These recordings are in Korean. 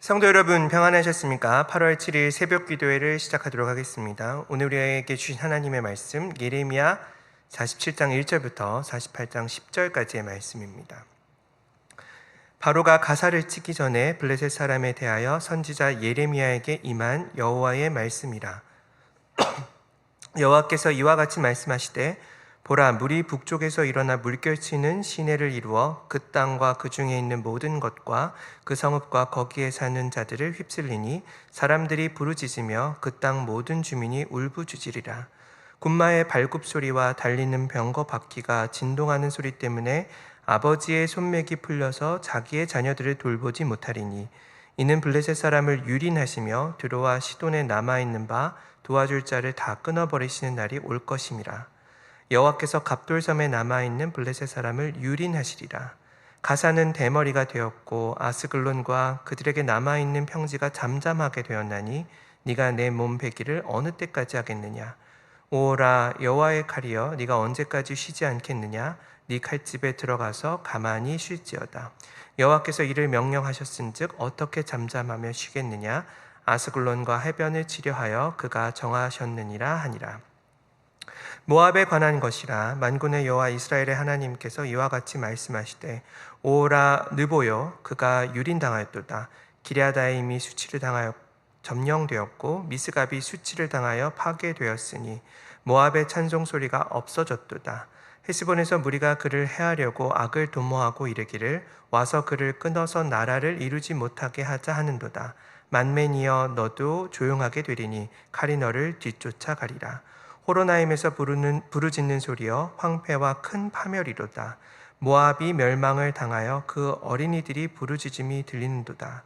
성도 여러분 평안하셨습니까? 8월 7일 새벽 기도회를 시작하도록 하겠습니다. 오늘 우리에게 주신 하나님의 말씀 예레미야 47장 1절부터 48장 10절까지의 말씀입니다. 바로가 가사를 치기 전에 블레셋 사람에 대하여 선지자 예레미야에게 임한 여호와의 말씀이라. 여호와께서 이와 같이 말씀하시되 보라, 물이 북쪽에서 일어나 물결치는 시내를 이루어 그 땅과 그 중에 있는 모든 것과 그 성읍과 거기에 사는 자들을 휩쓸리니 사람들이 부르짖으며 그 땅 모든 주민이 울부짖으리라. 군마의 발굽소리와 달리는 병거 바퀴가 진동하는 소리 때문에 아버지의 손맥이 풀려서 자기의 자녀들을 돌보지 못하리니 이는 블레셋 사람을 유린하시며 드로와 시돈에 남아있는 바 도와줄 자를 다 끊어버리시는 날이 올 것임이라. 여호와께서 갑돌섬에 남아있는 블레셋 사람을 유린하시리라. 가사는 대머리가 되었고 아스글론과 그들에게 남아있는 평지가 잠잠하게 되었나니 네가 내 몸 베기를 어느 때까지 하겠느냐. 오라 여호와의 칼이여, 네가 언제까지 쉬지 않겠느냐. 네 칼집에 들어가서 가만히 쉴지어다. 여호와께서 이를 명령하셨은즉 어떻게 잠잠하며 쉬겠느냐. 아스글론과 해변을 치려하여 그가 정하셨느니라 하니라. 모압에 관한 것이라. 만군의 여호와 이스라엘의 하나님께서 이와 같이 말씀하시되 오라 느보여, 그가 유린당하였도다. 기럇아임이 수치를 당하여 점령되었고 미스갑이 수치를 당하여 파괴되었으니 모압의 찬송 소리가 없어졌도다. 헤스본에서 무리가 그를 해하려고 악을 도모하고 이르기를 와서 그를 끊어서 나라를 이루지 못하게 하자 하는도다. 만맨이여, 너도 조용하게 되리니 칼이 너를 뒤쫓아가리라. 호로나임에서 부르짖는 소리여, 황폐와 큰 파멸이로다. 모압이 멸망을 당하여 그 어린이들이 부르짖음이 들리는도다.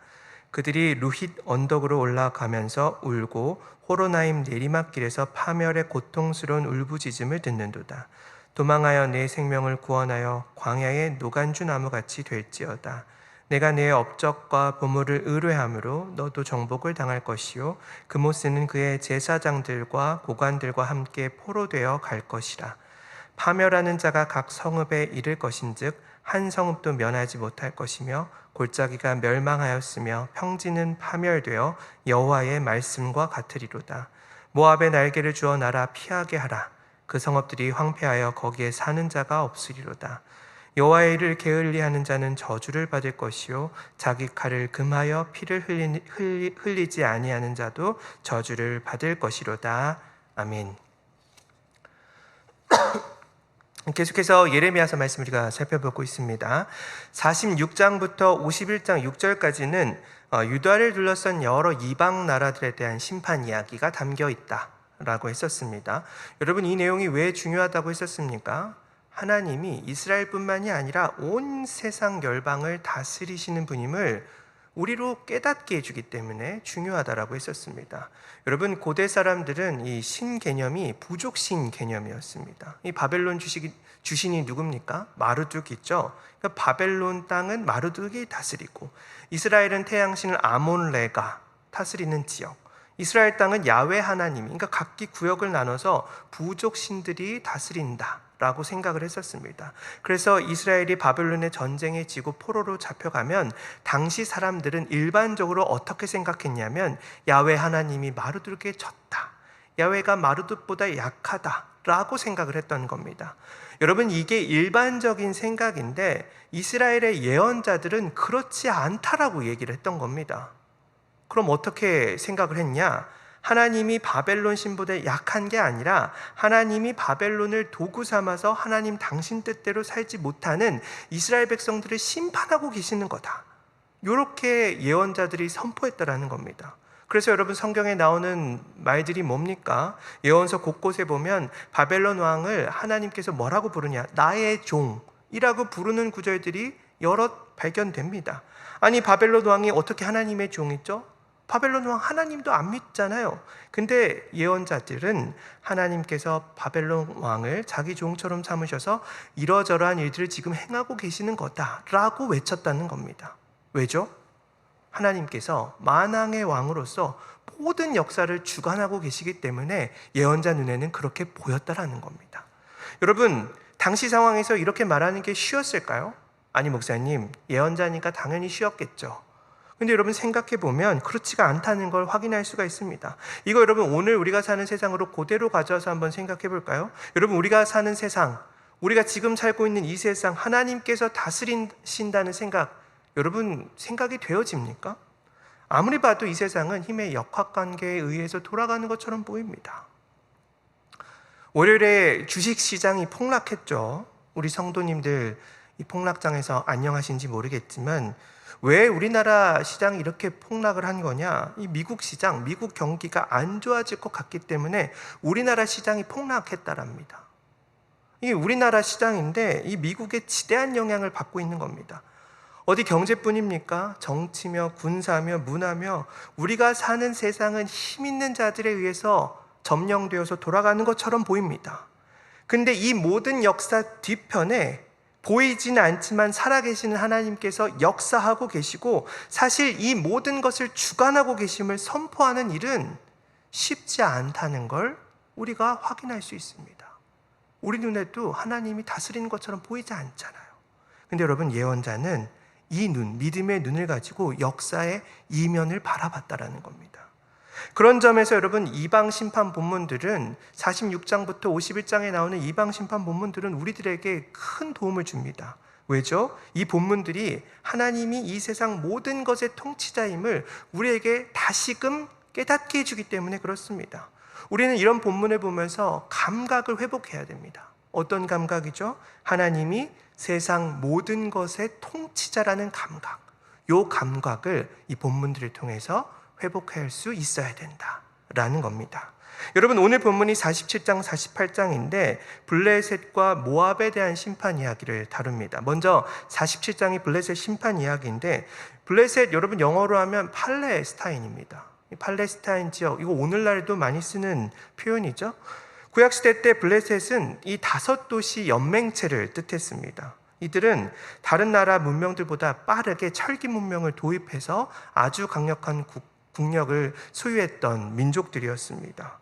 그들이 루힛 언덕으로 올라가면서 울고 호로나임 내리막길에서 파멸의 고통스러운 울부짖음을 듣는도다. 도망하여 내 생명을 구원하여 광야의 노간주 나무같이 될지어다. 내가 내 업적과 보물을 의뢰함으로 너도 정복을 당할 것이요 그모스는 그의 제사장들과 고관들과 함께 포로되어 갈 것이라. 파멸하는 자가 각 성읍에 이를 것인즉 한 성읍도 면하지 못할 것이며 골짜기가 멸망하였으며 평지는 파멸되어 여호와의 말씀과 같으리로다. 모압의 날개를 주어 나라 피하게 하라. 그 성읍들이 황폐하여 거기에 사는 자가 없으리로다. 여호와의 일을 게을리하는 자는 저주를 받을 것이요 자기 칼을 금하여 피를 흘리지 아니하는 자도 저주를 받을 것이로다. 아멘. 계속해서 예레미야서 말씀 우리가 살펴보고 있습니다. 46장부터 51장 6절까지는 유다를 둘러싼 여러 이방 나라들에 대한 심판 이야기가 담겨 있다라고 했었습니다. 여러분, 이 내용이 왜 중요하다고 했었습니까? 하나님이 이스라엘뿐만이 아니라 온 세상 열방을 다스리시는 분임을 우리로 깨닫게 해주기 때문에 중요하다라고 했었습니다. 여러분, 고대 사람들은 이 신 개념이 부족신 개념이었습니다. 이 바벨론 주신이 누굽니까? 마르둑 있죠. 그러니까 바벨론 땅은 마르둑이 다스리고 이스라엘은 태양신을 아몬레가 다스리는 지역, 이스라엘 땅은 야훼 하나님, 그러니까 각기 구역을 나눠서 부족신들이 다스린다 라고 생각을 했었습니다. 그래서 이스라엘이 바벨론의 전쟁에 지고 포로로 잡혀가면 당시 사람들은 일반적으로 어떻게 생각했냐면 야훼 하나님이 마르둑에 졌다, 야훼가 마르둑보다 약하다 라고 생각을 했던 겁니다. 여러분, 이게 일반적인 생각인데 이스라엘의 예언자들은 그렇지 않다라고 얘기를 했던 겁니다. 그럼 어떻게 생각을 했냐? 하나님이 바벨론 신보다 약한 게 아니라 하나님이 바벨론을 도구 삼아서 하나님 당신 뜻대로 살지 못하는 이스라엘 백성들을 심판하고 계시는 거다. 이렇게 예언자들이 선포했다라는 겁니다. 그래서 여러분, 성경에 나오는 말들이 뭡니까? 예언서 곳곳에 보면 바벨론 왕을 하나님께서 뭐라고 부르냐? 나의 종이라고 부르는 구절들이 여럿 발견됩니다. 아니, 바벨론 왕이 어떻게 하나님의 종이죠? 바벨론 왕 하나님도 안 믿잖아요. 근데 예언자들은 하나님께서 바벨론 왕을 자기 종처럼 삼으셔서 이러저러한 일들을 지금 행하고 계시는 거다라고 외쳤다는 겁니다. 왜죠? 하나님께서 만왕의 왕으로서 모든 역사를 주관하고 계시기 때문에 예언자 눈에는 그렇게 보였다라는 겁니다. 여러분, 당시 상황에서 이렇게 말하는 게 쉬웠을까요? 아니, 목사님, 예언자니까 당연히 쉬웠겠죠. 근데 여러분 생각해 보면 그렇지가 않다는 걸 확인할 수가 있습니다. 이거 여러분 오늘 우리가 사는 세상으로 그대로 가져와서 한번 생각해 볼까요? 여러분 우리가 사는 세상, 우리가 지금 살고 있는 이 세상 하나님께서 다스리신다는 생각, 여러분 생각이 되어집니까? 아무리 봐도 이 세상은 힘의 역학관계에 의해서 돌아가는 것처럼 보입니다. 월요일에 주식시장이 폭락했죠. 우리 성도님들 이 폭락장에서 안녕하신지 모르겠지만 왜 우리나라 시장이 이렇게 폭락을 한 거냐? 이 미국 시장, 미국 경기가 안 좋아질 것 같기 때문에 우리나라 시장이 폭락했다랍니다. 이게 우리나라 시장인데 이 미국의 지대한 영향을 받고 있는 겁니다. 어디 경제뿐입니까? 정치며 군사며 문화며 우리가 사는 세상은 힘 있는 자들에 의해서 점령되어서 돌아가는 것처럼 보입니다. 근데 이 모든 역사 뒤편에 보이지는 않지만 살아계시는 하나님께서 역사하고 계시고 사실 이 모든 것을 주관하고 계심을 선포하는 일은 쉽지 않다는 걸 우리가 확인할 수 있습니다. 우리 눈에도 하나님이 다스리는 것처럼 보이지 않잖아요. 근데 여러분 예언자는 이 눈, 믿음의 눈을 가지고 역사의 이면을 바라봤다라는 겁니다. 그런 점에서 여러분 이방 심판 본문들은 46장부터 51장에 나오는 이방 심판 본문들은 우리들에게 큰 도움을 줍니다. 왜죠? 이 본문들이 하나님이 이 세상 모든 것의 통치자임을 우리에게 다시금 깨닫게 해주기 때문에 그렇습니다. 우리는 이런 본문을 보면서 감각을 회복해야 됩니다. 어떤 감각이죠? 하나님이 세상 모든 것의 통치자라는 감각, 이 감각을 이 본문들을 통해서 회복할 수 있어야 된다라는 겁니다. 여러분 오늘 본문이 47장, 48장인데 블레셋과 모압에 대한 심판 이야기를 다룹니다. 먼저 47장이 블레셋 심판 이야기인데 블레셋 여러분 영어로 하면 팔레스타인입니다. 팔레스타인 지역, 이거 오늘날도 많이 쓰는 표현이죠. 구약시대 때 블레셋은 이 5도시 연맹체를 뜻했습니다. 이들은 다른 나라 문명들보다 빠르게 철기 문명을 도입해서 아주 강력한 국력을 소유했던 민족들이었습니다.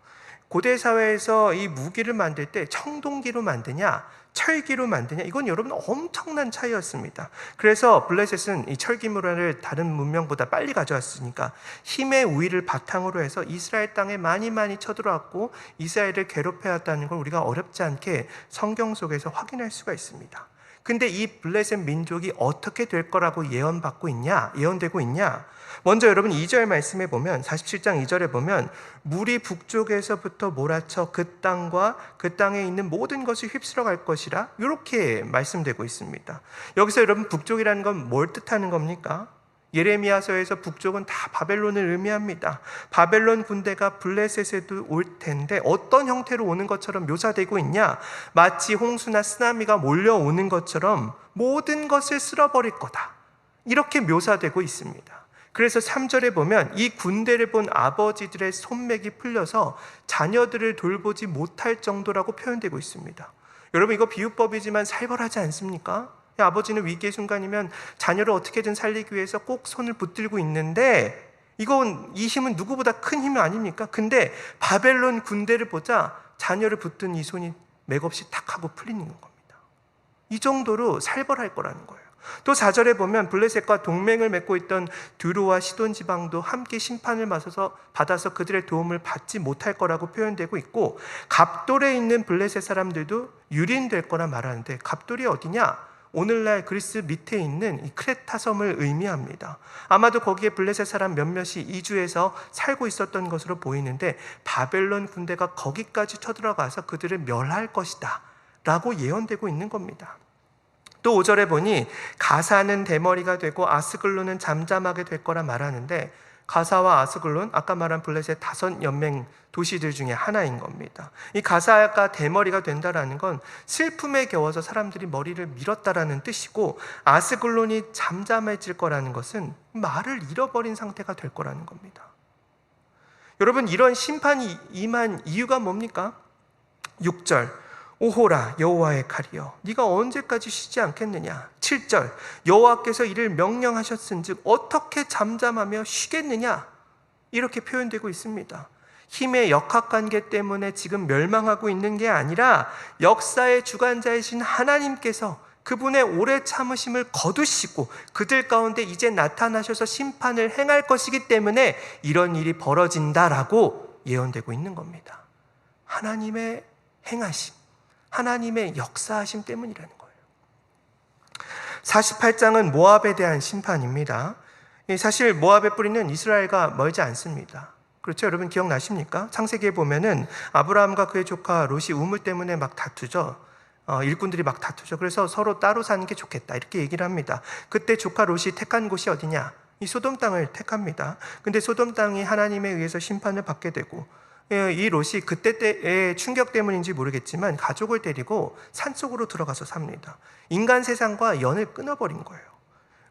고대 사회에서 이 무기를 만들 때 청동기로 만드냐 철기로 만드냐, 이건 여러분 엄청난 차이였습니다. 그래서 블레셋은 이 철기 문화를 다른 문명보다 빨리 가져왔으니까 힘의 우위를 바탕으로 해서 이스라엘 땅에 많이 쳐들어왔고 이스라엘을 괴롭혀왔다는 걸 우리가 어렵지 않게 성경 속에서 확인할 수가 있습니다. 근데 이 블레셋 민족이 어떻게 될 거라고 예언되고 있냐? 먼저 여러분 2절 말씀에 보면 47장 2절에 보면 물이 북쪽에서부터 몰아쳐 그 땅과 그 땅에 있는 모든 것을 휩쓸어 갈 것이라 이렇게 말씀되고 있습니다. 여기서 여러분 북쪽이라는 건 뭘 뜻하는 겁니까? 예레미야서에서 북쪽은 다 바벨론을 의미합니다. 바벨론 군대가 블레셋에도 올 텐데 어떤 형태로 오는 것처럼 묘사되고 있냐? 마치 홍수나 쓰나미가 몰려오는 것처럼 모든 것을 쓸어버릴 거다, 이렇게 묘사되고 있습니다. 그래서 3절에 보면 이 군대를 본 아버지들의 손맥이 풀려서 자녀들을 돌보지 못할 정도라고 표현되고 있습니다. 여러분 이거 비유법이지만 살벌하지 않습니까? 아버지는 위기의 순간이면 자녀를 어떻게든 살리기 위해서 꼭 손을 붙들고 있는데 이 힘은 누구보다 큰 힘이 아닙니까? 근데 바벨론 군대를 보자 자녀를 붙든 이 손이 맥없이 탁 하고 풀리는 겁니다. 이 정도로 살벌할 거라는 거예요. 또 4절에 보면 블레셋과 동맹을 맺고 있던 두로와 시돈 지방도 함께 심판을 받아서 그들의 도움을 받지 못할 거라고 표현되고 있고, 갑돌에 있는 블레셋 사람들도 유린될 거라 말하는데 갑돌이 어디냐? 오늘날 그리스 밑에 있는 이 크레타 섬을 의미합니다. 아마도 거기에 블레셋 사람 몇몇이 이주해서 살고 있었던 것으로 보이는데 바벨론 군대가 거기까지 쳐들어가서 그들을 멸할 것이다 라고 예언되고 있는 겁니다. 또 5절에 보니 가사는 대머리가 되고 아스글론은 잠잠하게 될 거라 말하는데 가사와 아스글론, 아까 말한 블레셋 5연맹 도시들 중에 하나인 겁니다. 이 가사가 대머리가 된다라는 건 슬픔에 겨워서 사람들이 머리를 밀었다라는 뜻이고, 아스글론이 잠잠해질 거라는 것은 말을 잃어버린 상태가 될 거라는 겁니다. 여러분 이런 심판이 임한 이유가 뭡니까? 6절 오호라 여호와의 칼이여 네가 언제까지 쉬지 않겠느냐. 7절 여호와께서 이를 명령하셨은즉 어떻게 잠잠하며 쉬겠느냐. 이렇게 표현되고 있습니다. 힘의 역학관계 때문에 지금 멸망하고 있는 게 아니라 역사의 주관자이신 하나님께서 그분의 오래 참으심을 거두시고 그들 가운데 이제 나타나셔서 심판을 행할 것이기 때문에 이런 일이 벌어진다라고 예언되고 있는 겁니다. 하나님의 행하심, 하나님의 역사하심 때문이라는 거예요. 48장은 모압에 대한 심판입니다. 사실 모압의 뿌리는 이스라엘과 멀지 않습니다. 그렇죠? 여러분 기억나십니까? 창세기에 보면은 아브라함과 그의 조카 롯이 우물 때문에 막 다투죠. 일꾼들이 막 다투죠. 그래서 서로 따로 사는 게 좋겠다 이렇게 얘기를 합니다. 그때 조카 롯이 택한 곳이 어디냐? 이 소돔 땅을 택합니다. 근데 소돔 땅이 하나님에 의해서 심판을 받게 되고 이 롯이 그때 때의 충격 때문인지 모르겠지만 가족을 데리고 산속으로 들어가서 삽니다. 인간 세상과 연을 끊어버린 거예요.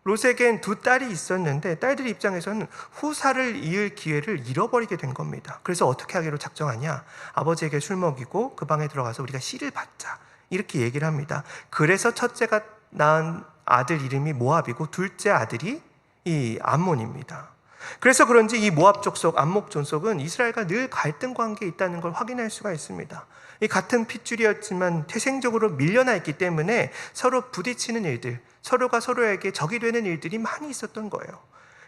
롯에겐 두 딸이 있었는데 딸들 입장에서는 후사를 이을 기회를 잃어버리게 된 겁니다. 그래서 어떻게 하기로 작정하냐? 아버지에게 술 먹이고 그 방에 들어가서 우리가 씨를 받자 이렇게 얘기를 합니다. 그래서 첫째가 낳은 아들 이름이 모압이고 둘째 아들이 이 암몬입니다. 그래서 그런지 이 모압 족속, 암몬 족속은 이스라엘과 늘 갈등 관계에 있다는 걸 확인할 수가 있습니다. 이 같은 핏줄이었지만 태생적으로 밀려나 있기 때문에 서로 부딪히는 일들, 서로가 서로에게 적이 되는 일들이 많이 있었던 거예요.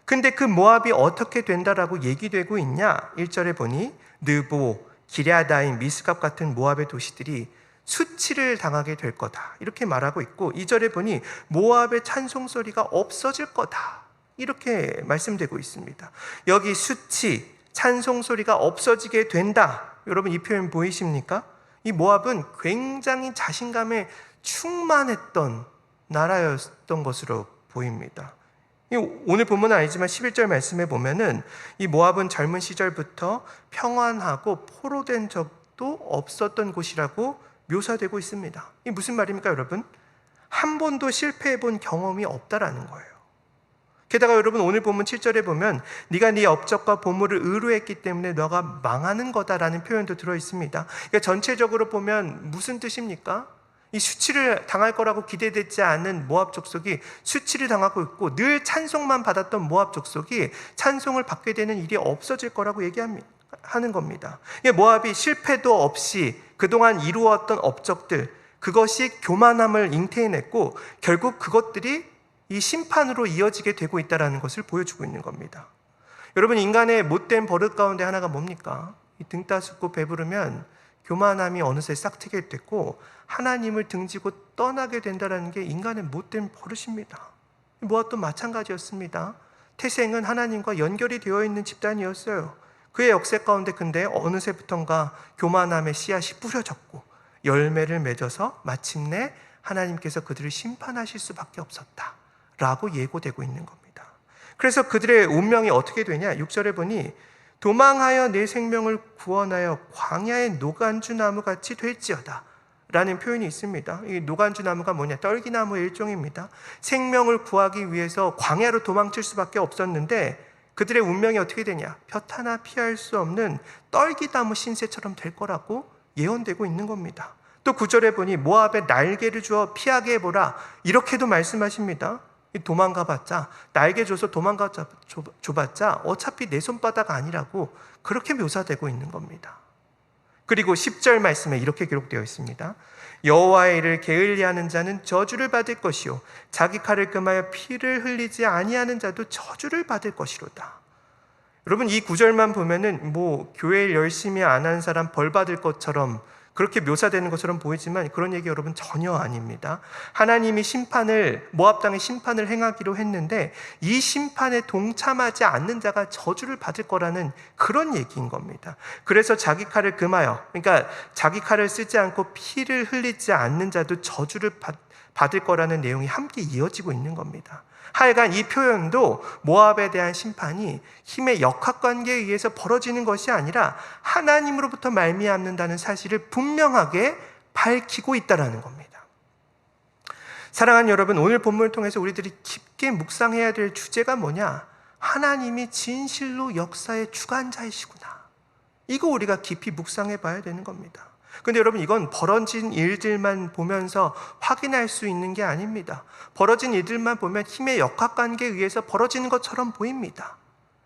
근데 그 모압이 어떻게 된다라고 얘기되고 있냐? 1절에 보니 느보, 기럇다임, 미스갑 같은 모압의 도시들이 수치를 당하게 될 거다 이렇게 말하고 있고 2절에 보니 모압의 찬송소리가 없어질 거다 이렇게 말씀되고 있습니다. 여기 수치, 찬송소리가 없어지게 된다. 여러분 이 표현 보이십니까? 이 모압은 굉장히 자신감에 충만했던 나라였던 것으로 보입니다. 오늘 본문은 아니지만 11절 말씀에 보면은 이 모압은 젊은 시절부터 평안하고 포로된 적도 없었던 곳이라고 묘사되고 있습니다. 이 무슨 말입니까 여러분? 한 번도 실패해 본 경험이 없다라는 거예요. 게다가 여러분 오늘 본문 7절에 보면 네가 네 업적과 보물을 의뢰했기 때문에 너가 망하는 거다라는 표현도 들어있습니다. 그러니까 전체적으로 보면 무슨 뜻입니까? 이 수치를 당할 거라고 기대되지 않은 모압 족속이 수치를 당하고 있고 늘 찬송만 받았던 모압 족속이 찬송을 받게 되는 일이 없어질 거라고 하는 겁니다. 모압이 실패도 없이 그동안 이루었던 업적들 그것이 교만함을 잉태해냈고 결국 그것들이 이 심판으로 이어지게 되고 있다는 것을 보여주고 있는 겁니다. 여러분 인간의 못된 버릇 가운데 하나가 뭡니까? 등 따숩고 배부르면 교만함이 어느새 싹트게 됐고 하나님을 등지고 떠나게 된다는 게 인간의 못된 버릇입니다. 모압도 마찬가지였습니다. 태생은 하나님과 연결이 되어 있는 집단이었어요. 그의 역사 가운데 근데 어느새부턴가 교만함의 씨앗이 뿌려졌고 열매를 맺어서 마침내 하나님께서 그들을 심판하실 수밖에 없었다 라고 예고되고 있는 겁니다. 그래서 그들의 운명이 어떻게 되냐? 6절에 보니 도망하여 내 생명을 구원하여 광야의 노간주 나무같이 될지어다 라는 표현이 있습니다. 이 노간주 나무가 뭐냐? 떨기나무의 일종입니다. 생명을 구하기 위해서 광야로 도망칠 수밖에 없었는데 그들의 운명이 어떻게 되냐? 볕 하나 피할 수 없는 떨기나무 신세처럼 될 거라고 예언되고 있는 겁니다. 또 9절에 보니 모압에 날개를 주어 피하게 해보라 이렇게도 말씀하십니다. 도망가봤자 날개 줘서 줘봤자 어차피 내 손바닥 아니라고 그렇게 묘사되고 있는 겁니다. 그리고 10절 말씀에 이렇게 기록되어 있습니다. 여호와의 일을 게을리하는 자는 저주를 받을 것이요 자기 칼을 금하여 피를 흘리지 아니하는 자도 저주를 받을 것이로다. 여러분 이 구절만 보면은 교회 열심히 안 한 사람 벌 받을 것처럼 그렇게 묘사되는 것처럼 보이지만 그런 얘기 여러분 전혀 아닙니다. 하나님이 모압 땅의 심판을 행하기로 했는데 이 심판에 동참하지 않는 자가 저주를 받을 거라는 그런 얘기인 겁니다. 그래서 자기 칼을 금하여, 그러니까 자기 칼을 쓰지 않고 피를 흘리지 않는 자도 저주를 받을 거라는 내용이 함께 이어지고 있는 겁니다. 하여간 이 표현도 모압에 대한 심판이 힘의 역학관계에 의해서 벌어지는 것이 아니라 하나님으로부터 말미암는다는 사실을 분명하게 밝히고 있다는 겁니다. 사랑하는 여러분, 오늘 본문을 통해서 우리들이 깊게 묵상해야 될 주제가 뭐냐? 하나님이 진실로 역사의 주관자이시구나. 이거 우리가 깊이 묵상해 봐야 되는 겁니다. 근데 여러분 이건 벌어진 일들만 보면서 확인할 수 있는 게 아닙니다. 벌어진 일들만 보면 힘의 역학관계에 의해서 벌어지는 것처럼 보입니다.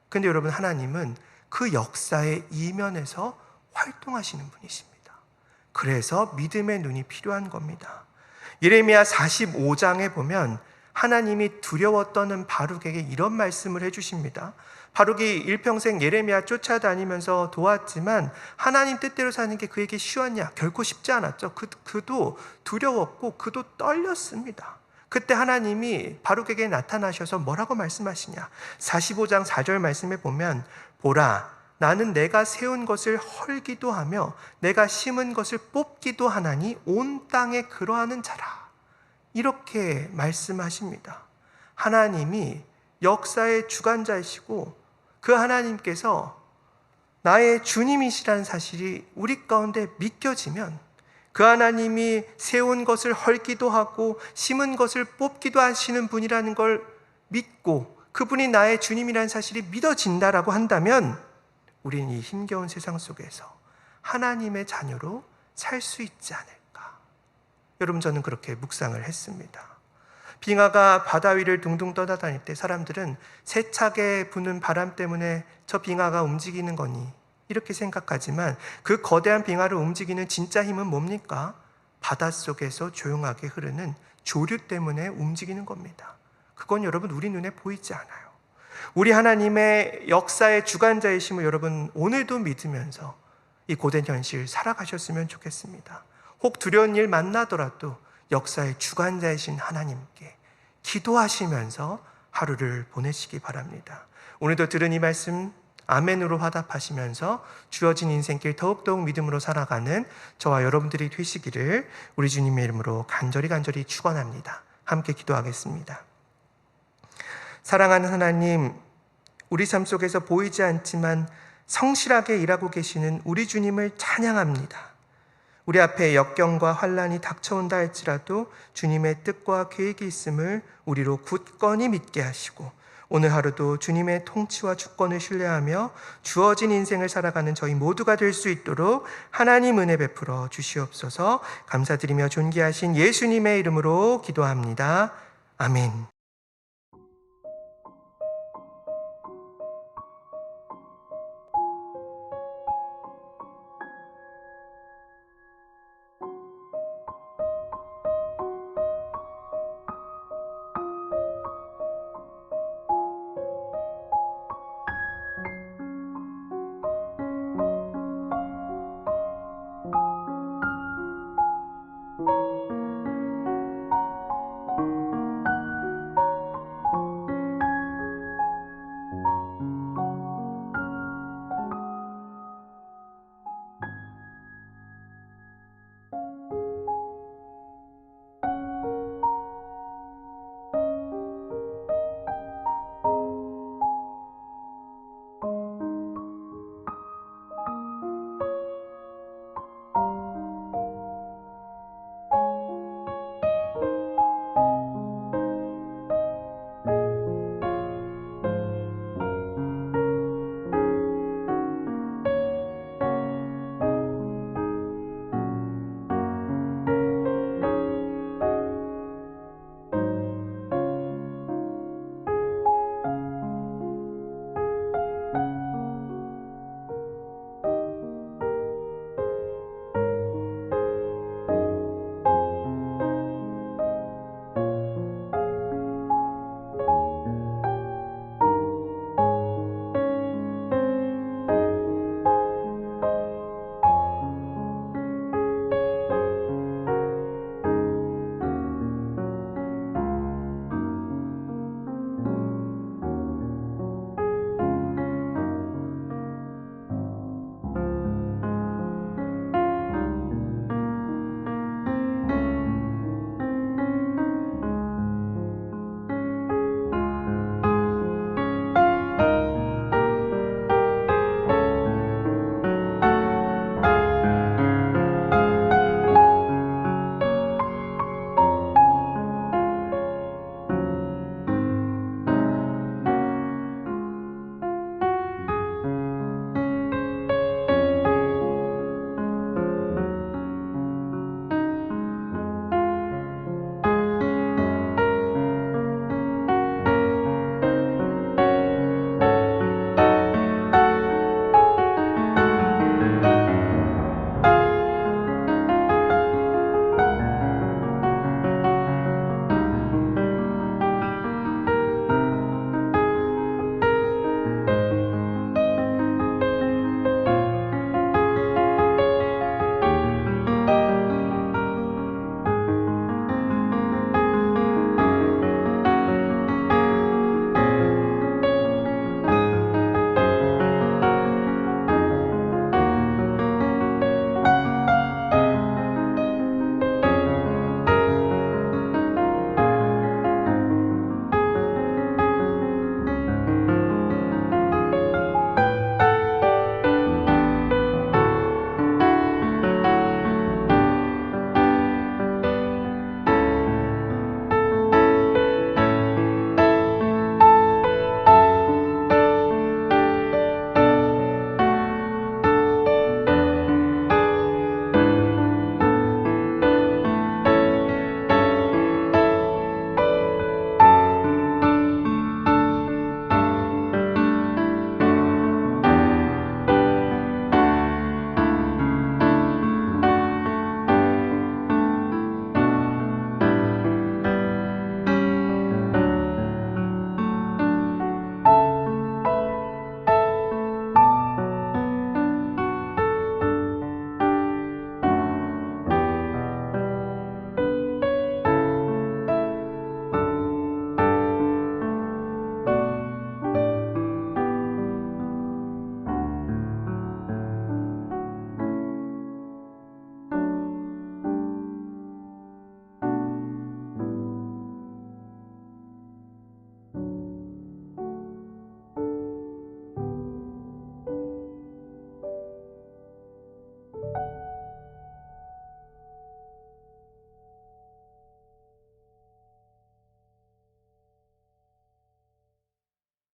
근데 여러분 하나님은 그 역사의 이면에서 활동하시는 분이십니다. 그래서 믿음의 눈이 필요한 겁니다. 예레미야 45장에 보면 하나님이 두려워 떠는 바룩에게 이런 말씀을 해주십니다. 바룩이 일평생 예레미야 쫓아다니면서 도왔지만 하나님 뜻대로 사는 게 그에게 쉬웠냐? 결코 쉽지 않았죠. 그도 두려웠고 그도 떨렸습니다. 그때 하나님이 바룩에게 나타나셔서 뭐라고 말씀하시냐? 45장 4절 말씀에 보면 보라, 나는 내가 세운 것을 헐기도 하며 내가 심은 것을 뽑기도 하나니 온 땅에 그러하는 자라. 이렇게 말씀하십니다. 하나님이 역사의 주관자이시고 그 하나님께서 나의 주님이시라는 사실이 우리 가운데 믿겨지면 그 하나님이 세운 것을 헐기도 하고 심은 것을 뽑기도 하시는 분이라는 걸 믿고 그분이 나의 주님이라는 사실이 믿어진다라고 한다면 우리는 이 힘겨운 세상 속에서 하나님의 자녀로 살 수 있지 않을까. 여러분, 저는 그렇게 묵상을 했습니다. 빙하가 바다 위를 둥둥 떠다닐 때 사람들은 세차게 부는 바람 때문에 저 빙하가 움직이는 거니 이렇게 생각하지만 그 거대한 빙하를 움직이는 진짜 힘은 뭡니까? 바닷속에서 조용하게 흐르는 조류 때문에 움직이는 겁니다. 그건 여러분 우리 눈에 보이지 않아요. 우리 하나님의 역사의 주관자이심을 여러분 오늘도 믿으면서 이 고된 현실 살아가셨으면 좋겠습니다. 혹 두려운 일 만나더라도 역사의 주관자이신 하나님께 기도하시면서 하루를 보내시기 바랍니다. 오늘도 들은 이 말씀 아멘으로 화답하시면서 주어진 인생길 더욱더욱 믿음으로 살아가는 저와 여러분들이 되시기를 우리 주님의 이름으로 간절히 축원합니다. 함께 기도하겠습니다. 사랑하는 하나님, 우리 삶 속에서 보이지 않지만 성실하게 일하고 계시는 우리 주님을 찬양합니다. 우리 앞에 역경과 환난이 닥쳐온다 할지라도 주님의 뜻과 계획이 있음을 우리로 굳건히 믿게 하시고 오늘 하루도 주님의 통치와 주권을 신뢰하며 주어진 인생을 살아가는 저희 모두가 될 수 있도록 하나님 은혜 베풀어 주시옵소서. 감사드리며 존귀하신 예수님의 이름으로 기도합니다. 아멘.